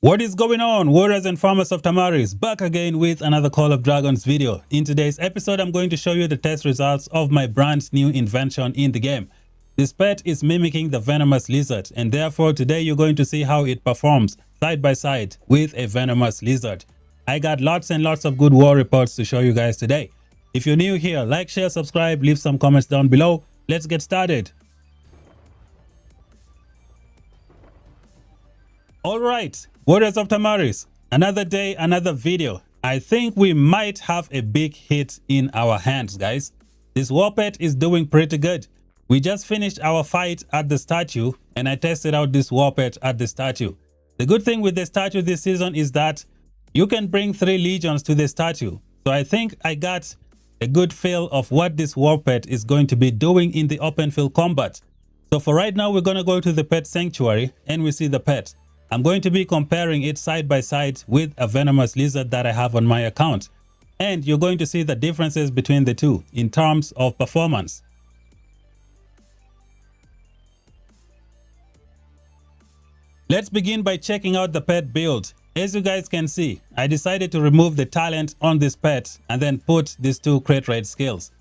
What is going on, warriors and farmers of Tamaris? Back again with another Call of Dragons video. In today's episode, I'm going to show you the test results of my brand new invention in the game. This pet is mimicking the venomous lizard, and therefore today you're going to see how it performs side by side with a venomous lizard. I got lots and lots of good war reports to show you guys today. If you're new here, like, share, subscribe, leave some comments down below. Let's get started. Alright, warriors of Tamaris, another day, another video. I think we might have a big hit in our hands, guys. This war pet is doing pretty good. We just finished our fight at the statue and I tested out this war pet at the statue. The good thing with the statue this season is that you can bring 3 legions to the statue. So I think I got a good feel of what this war pet is going to be doing in the open field combat. So for right now, we're going to go to the pet sanctuary and we see the pet. I'm going to be comparing it side by side with a venomous lizard that I have on my account. And you're going to see the differences between the two in terms of performance. Let's begin by checking out the pet build. As you guys can see, I decided to remove the talent on this pet and then put these 2 crit rate skills.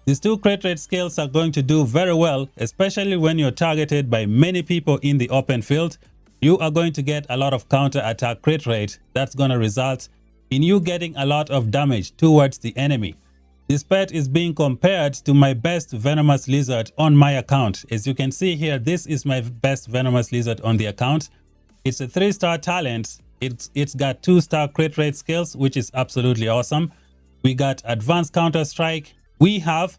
These 2 crit rate skills are going to do very well, especially when you're targeted by many people in the open field. You are going to get a lot of counter attack crit rate. That's going to result in you getting a lot of damage towards the enemy. This pet is being compared to my best venomous lizard on my account. As you can see here, this is my best venomous lizard on the account. It's a 3-star talent. It's got 2-star crit rate skills, which is absolutely awesome. We got advanced counter strike. We have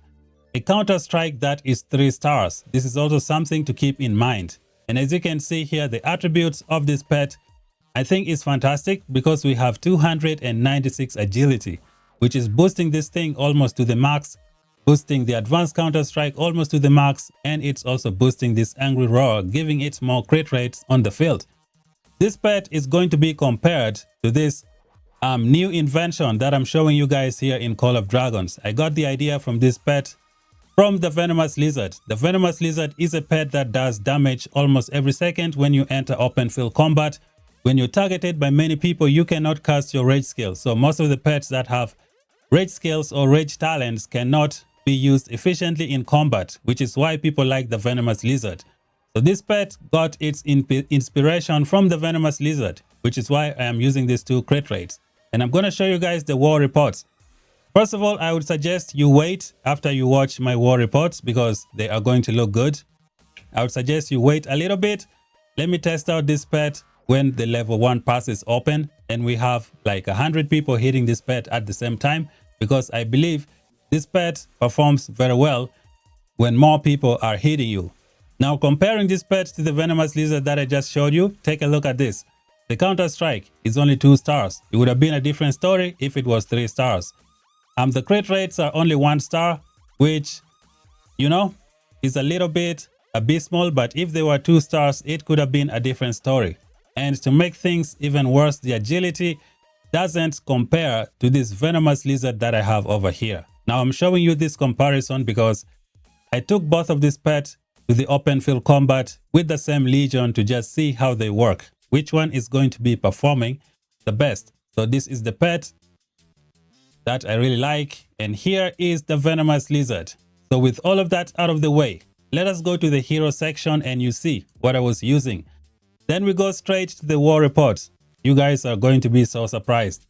a counter strike that is 3 stars. This is also something to keep in mind. And as you can see here, the attributes of this pet, I think is fantastic because we have 296 agility, which is boosting this thing almost to the max, boosting the advanced counter strike almost to the max, and it's also boosting this angry roar, giving it more crit rates on the field. This pet is going to be compared to this new invention that I'm showing you guys here in Call of Dragons. I got the idea from this pet from the venomous lizard. The venomous lizard is a pet that does damage almost every second when you enter open field combat. When you're targeted by many people, you cannot cast your rage skills. So most of the pets that have rage skills or rage talents cannot be used efficiently in combat, which is why people like the venomous lizard. So this pet got its inspiration from the venomous lizard, which is why I am using these 2 crit rates. And I'm going to show you guys the war reports. First of all, I would suggest you wait after you watch my war reports because they are going to look good. I would suggest you wait a little bit. Let me test out this pet when the level 1 pass is open and we have like 100 people hitting this pet at the same time, because I believe this pet performs very well when more people are hitting you. Now, comparing this pet to the venomous lizard that I just showed you, take a look at this. The counter strike is only 2 stars. It would have been a different story if it was 3 stars. The crit rates are only 1 star, which, you know, is a little bit abysmal, but if they were 2 stars, it could have been a different story. And to make things even worse, the agility doesn't compare to this venomous lizard that I have over here. Now, I'm showing you this comparison because I took both of these pets to the open field combat with the same legion to just see how they work. Which one is going to be performing the best? So this is the pet that I really like, and here is the venomous lizard. So with all of that out of the way, let us go to the hero section and you see what I was using. Then we go straight to the war report. You guys are going to be so surprised.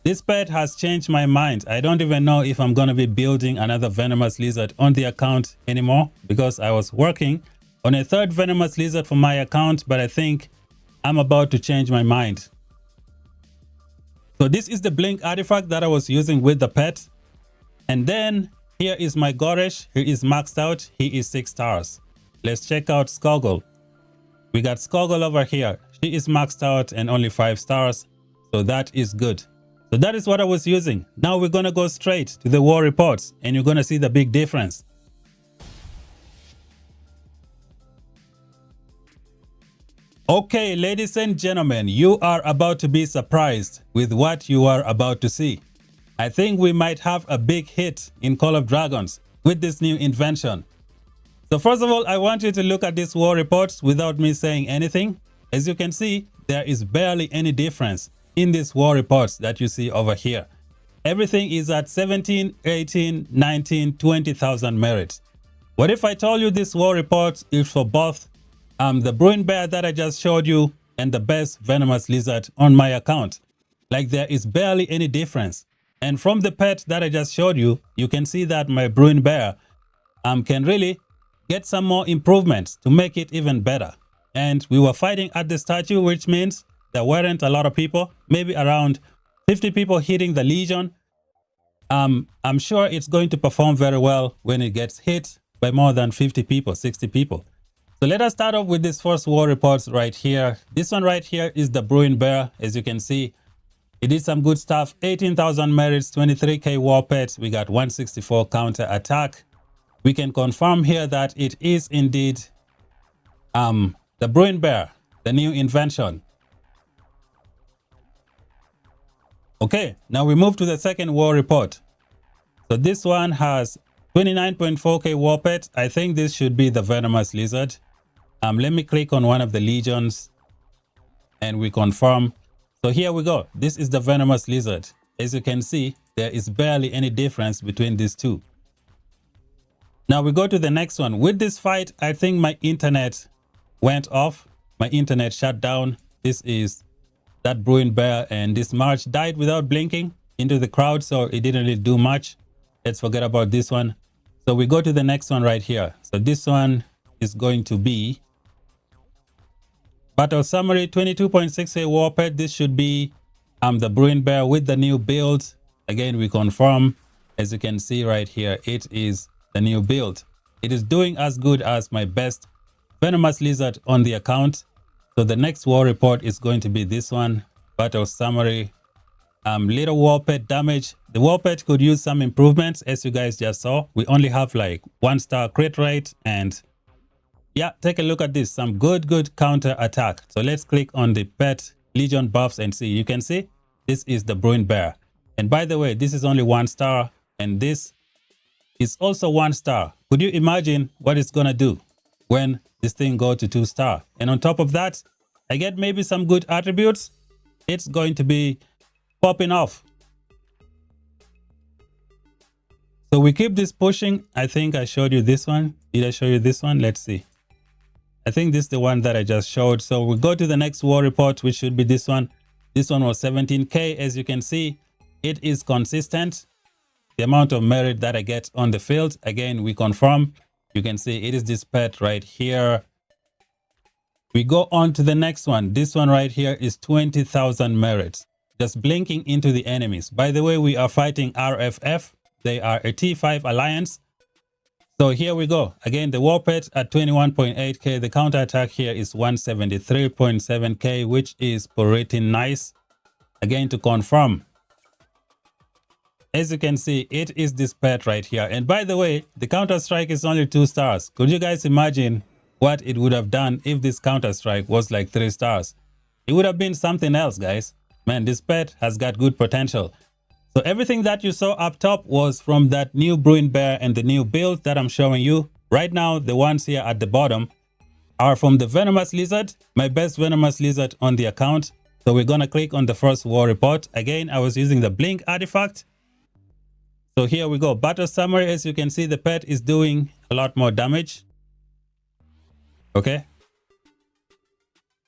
This pet has changed my mind. I don't even know if I'm going to be building another venomous lizard on the account anymore, because I was working on a 3rd venomous lizard for my account, but I think I'm about to change my mind. So this is the blink artifact that I was using with the pet. And then here is my Goresh. He is maxed out. He is 6 stars. Let's check out Skoggle. We got Skoggle over here. She is maxed out and only 5 stars. So that is good. So that is what I was using. Now we're going to go straight to the war reports and you're going to see the big difference. Okay, ladies and gentlemen, you are about to be surprised with what you are about to see. I think we might have a big hit in Call of Dragons with this new invention. So first of all, I want you to look at this war report without me saying anything. As you can see, there is barely any difference in these war reports that you see over here. Everything is at 17, 18, 19, 20,000 merits. What if I told you this war report is for both the Bruin Bear that I just showed you and the best venomous lizard on my account? Like, there is barely any difference. And from the pet that I just showed you, you can see that my Bruin Bear can really get some more improvements to make it even better. And we were fighting at the statue, which means there weren't a lot of people, maybe around 50 people hitting the Legion. I'm sure it's going to perform very well when it gets hit by more than 50 people, 60 people. So let us start off with this first war report right here. This one right here is the Bruin Bear. As you can see, it did some good stuff. 18,000 merits, 23k war pets. We got 164 counter attack. We can confirm here that it is indeed the Bruin Bear, the new invention. Okay, now we move to the second war report. So this one has 29.4k war pet. I think this should be the venomous lizard. Let me click on one of the legions and we confirm. So here we go. This is the venomous lizard. As you can see, there is barely any difference between these two. Now we go to the next one. With this fight, I think my internet went off. My internet shut down. This is that Bruin Bear, and this March died without blinking into the crowd, so it didn't really do much. Let's forget about this one. So we go to the next one right here. So this one is going to be battle summary, 22.6k war pet. This should be the Bruin Bear with the new build. Again, we confirm. As you can see right here, it is the new build. It is doing as good as my best venomous lizard on the account. So the next war report is going to be this one, battle summary. Little war pet damage. The war pet could use some improvements, as you guys just saw. We only have like 1-star crit rate, and yeah, take a look at this. Some good counter attack. So let's click on the pet legion buffs and see. You can see this is the Bruin Bear. And by the way, this is only 1-star, and this is also 1-star. Could you imagine what it's gonna do when this thing go to 2-star? And on top of that, I get maybe some good attributes. It's going to be popping off. So we keep this pushing. I think I showed you this one. Did I show you this one? Let's see. I think this is the one that I just showed. So we go to the next war report, which should be this one. This one was 17k. As you can see, it is consistent. The amount of merit that I get on the field, again, we confirm. You can see it is this pet right here. We go on to the next one. This one right here is 20,000 merits. Just blinking into the enemies. By the way, we are fighting RFF. They are a T5 alliance. So here we go. Again, the war pet at 21.8k. The counter attack here is 173.7k, which is pretty nice. Again, to confirm. As you can see, it is this pet right here. And by the way, the counter strike is only 2 stars. Could you guys imagine what it would have done if this counter strike was like 3 stars? It would have been something else, guys. Man, this pet has got good potential. So everything that you saw up top was from that new Bruin Bear and the new build that I'm showing you. Right now, the ones here at the bottom are from the venomous lizard, my best venomous lizard on the account. So we're gonna click on the first war report. Again, I was using the blink artifact. So here we go. Battle summary. As you can see, the pet is doing a lot more damage. Okay.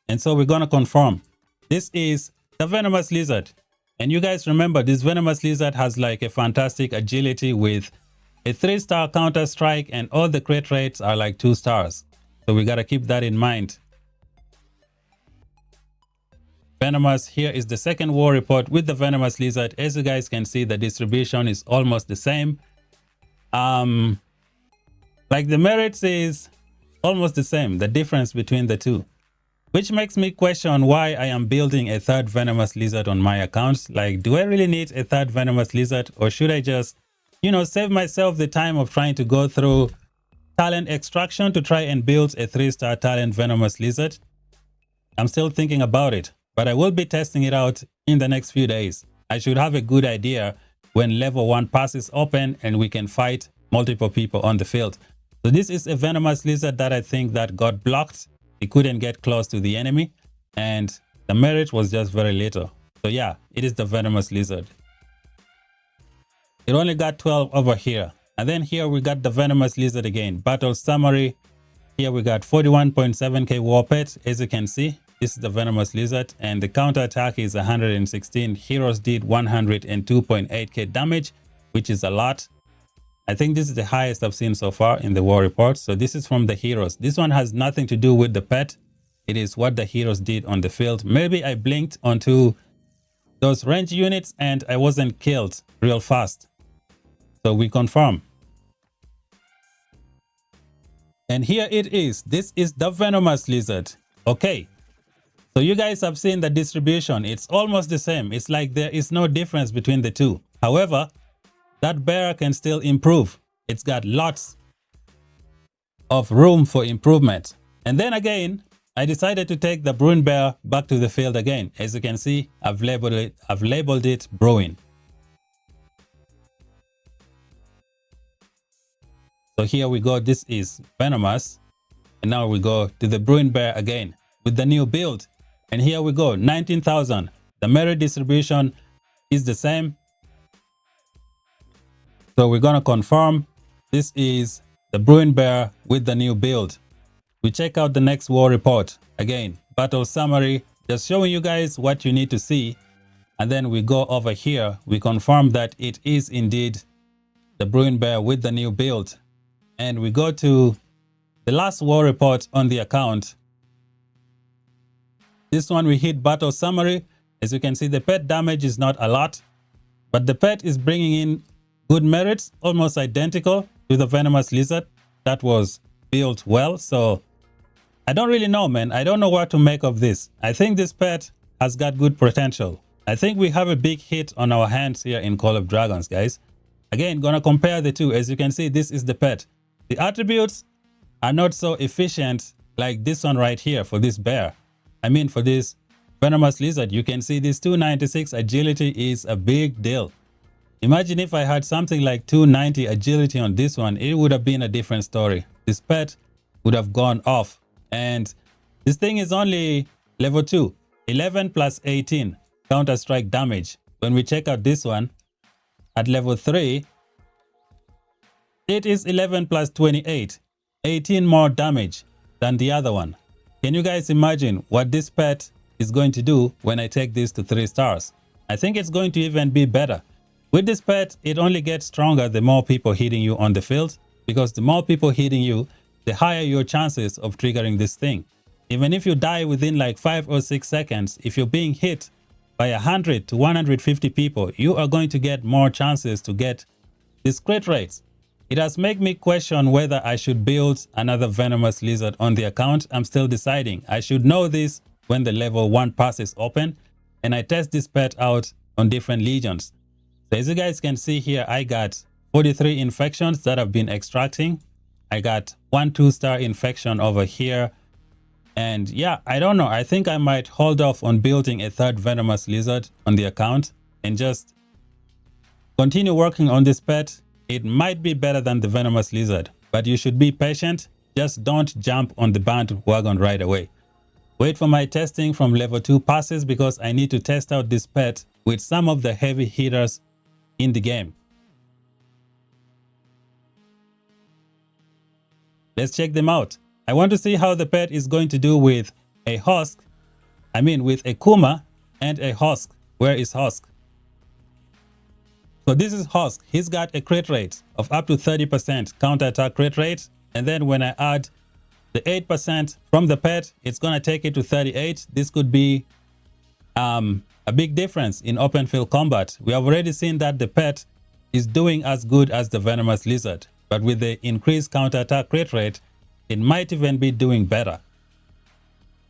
And so we're gonna confirm. This is the venomous lizard. And you guys remember, this venomous lizard has like a fantastic agility with a 3-star counter strike, and all the crit rates are like 2 stars. So we gotta keep that in mind. Venomous, here is the second war report with the venomous lizard. As you guys can see, the distribution is almost the same. Like the merits is almost the same, the difference between the two. Which makes me question why I am building a third venomous lizard on my account. Like, do I really need a third venomous lizard, or should I just, you know, save myself the time of trying to go through talent extraction to try and build a 3-star talent venomous lizard? I'm still thinking about it, but I will be testing it out in the next few days. I should have a good idea when level 1 passes open and we can fight multiple people on the field. So this is a venomous lizard that I think that got blocked. It couldn't get close to the enemy, and the merit was just very little. So yeah, it is the venomous lizard. It only got 12 over here. And then here we got the venomous lizard again. Battle summary. Here we got 41.7k war pet. As you can see, this is the venomous lizard, and the counter attack is 116. Heroes did 102.8k damage, which is a lot. I think this is the highest I've seen so far in the war report. So this is from the heroes. This one has nothing to do with the pet. It is what the heroes did on the field. Maybe I blinked onto those range units and I wasn't killed real fast. So we confirm. And here it is. This is the venomous lizard. Okay. So you guys have seen the distribution. It's almost the same. It's like there is no difference between the two. However, that bear can still improve. It's got lots of room for improvement. And then again, I decided to take the brewing bear back to the field again. As you can see, I've labeled it brewing. So here we go. This is venomous. And now we go to the brewing bear again with the new build. And here we go, 19,000. The merit distribution is the same. So we're going to confirm this is the brewing bear with the new build. We check out the next war report. Again, battle summary, just showing you guys what you need to see. And then we go over here. We confirm that it is indeed the brewing bear with the new build. And we go to the last war report on the account. This one we hit battle summary. As you can see, the pet damage is not a lot, but the pet is bringing in good merits, almost identical to the venomous lizard that was built well. So I don't really know, man. I don't know what to make of this. I think this pet has got good potential. I think we have a big hit on our hands here in Call of Dragons, guys. Again, gonna compare the two. As you can see, this is the pet. The attributes are not so efficient like this one right here for this bear. I mean, for this venomous lizard, you can see this 296 agility is a big deal. Imagine if I had something like 290 agility on this one, it would have been a different story. This pet would have gone off. And this thing is only level 2, 11 plus 18 counter strike damage. When we check out this one at level 3, it is 11 plus 28, 18 more damage than the other one. Can you guys imagine what this pet is going to do when I take this to 3 stars? I think it's going to even be better. With this pet, it only gets stronger the more people hitting you on the field, because the more people hitting you, the higher your chances of triggering this thing. Even if you die within like 5 or 6 seconds, if you're being hit by 100 to 150 people, you are going to get more chances to get these crit rates. It has made me question whether I should build another venomous lizard on the account. I'm still deciding. I should know this when the level 1 pass is open and I test this pet out on different legions. So as you guys can see here, I got 43 infections that I've been extracting. I got 1 2-star infection over here. And yeah, I don't know. I think I might hold off on building a 3rd venomous lizard on the account and just continue working on this pet. It might be better than the venomous lizard, but you should be patient. Just don't jump on the bandwagon right away. Wait for my testing from level 2 passes, because I need to test out this pet with some of the heavy hitters in the game. Let's check them out. I want to see how the pet is going to do with a husk. I mean with a Kuma and a husk. Where is husk? So this is husk. He's got a crit rate of up to 30% counter attack crit rate. And then when I add the 8% from the pet, it's going to take it to 38. This could be a big difference in open field combat. We have already seen that the pet is doing as good as the venomous lizard, but with the increased counter attack crit rate, it might even be doing better.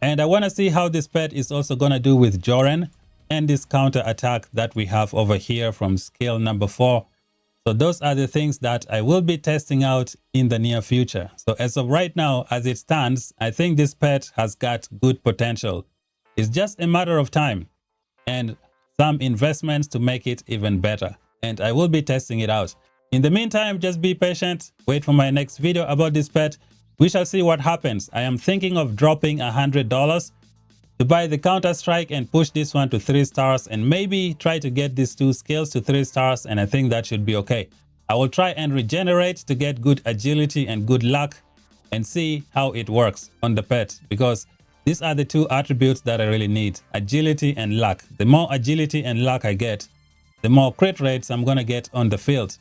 And I want to see how this pet is also going to do with Joran and this counter attack that we have over here from skill number 4. So those are the things that I will be testing out in the near future. So as of right now, as it stands, I think this pet has got good potential. It's just a matter of time and some investments to make it even better. And I will be testing it out. In the meantime, just be patient. Wait for my next video about this pet. We shall see what happens. I am thinking of dropping $100 to buy the Counter-Strike and push this one to 3 stars and maybe try to get these 2 skills to 3 stars, and I think that should be okay. I will try and regenerate to get good agility and good luck and see how it works on the pet, because these are the 2 attributes that I really need, agility and luck. The more agility and luck I get, the more crit rates I'm gonna get on the field,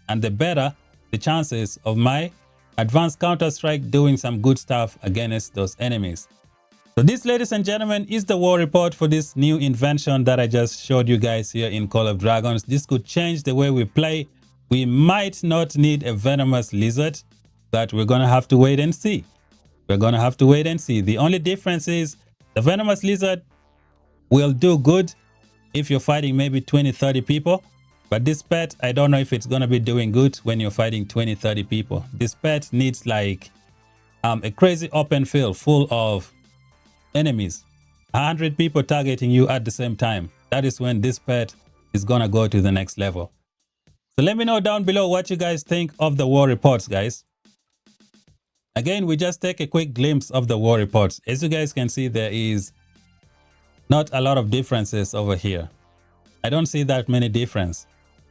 and the better the chances of my advanced Counter-Strike doing some good stuff against those enemies. So this, ladies and gentlemen, is the war report for this new invention that I just showed you guys here in Call of Dragons. This could change the way we play. We might not need a venomous lizard, but we're gonna have to wait and see. We're gonna have to wait and see. The only difference is the venomous lizard will do good if you're fighting maybe 20-30 people, but this pet, I don't know if it's gonna be doing good when you're fighting 20-30 people. This pet needs like a crazy open field full of enemies, 100 people targeting you at the same time. That is when this pet is gonna go to the next level. So let me know down below what you guys think of the war reports, guys. Again, we just take a quick glimpse of the war reports. As you guys can see, there is not a lot of differences over here. I don't see that many difference.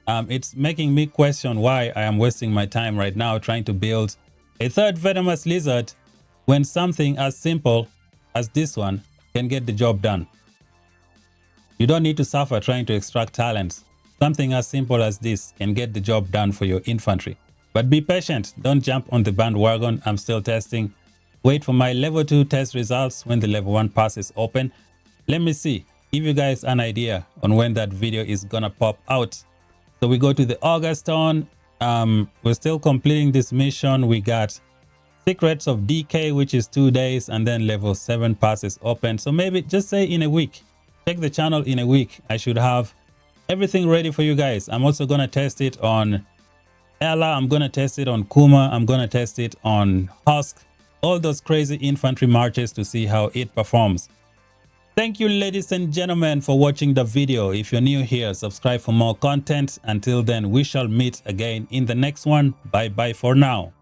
It's making me question why I am wasting my time right now trying to build a 3rd venomous lizard when something as simple as this one can get the job done. You don't need to suffer trying to extract talents. Something as simple as this can get the job done for your infantry. But be patient, don't jump on the bandwagon. I'm still testing. Wait for my level 2 test results when the level 1 pass is open. Let me see, give you guys an idea on when that video is gonna pop out. So we go to the August on. We're still completing this mission. We got Secrets of Decay, which is 2 days, and then level 7 passes open. So maybe just say in a week. Check the channel in a week. I should have everything ready for you guys. I'm also gonna test it on Ella. I'm gonna test it on Kuma. I'm gonna test it on Husk. All those crazy infantry marches to see how it performs. Thank you, ladies and gentlemen, for watching the video. If you're new here, subscribe for more content. Until then, we shall meet again in the next one. Bye bye for now.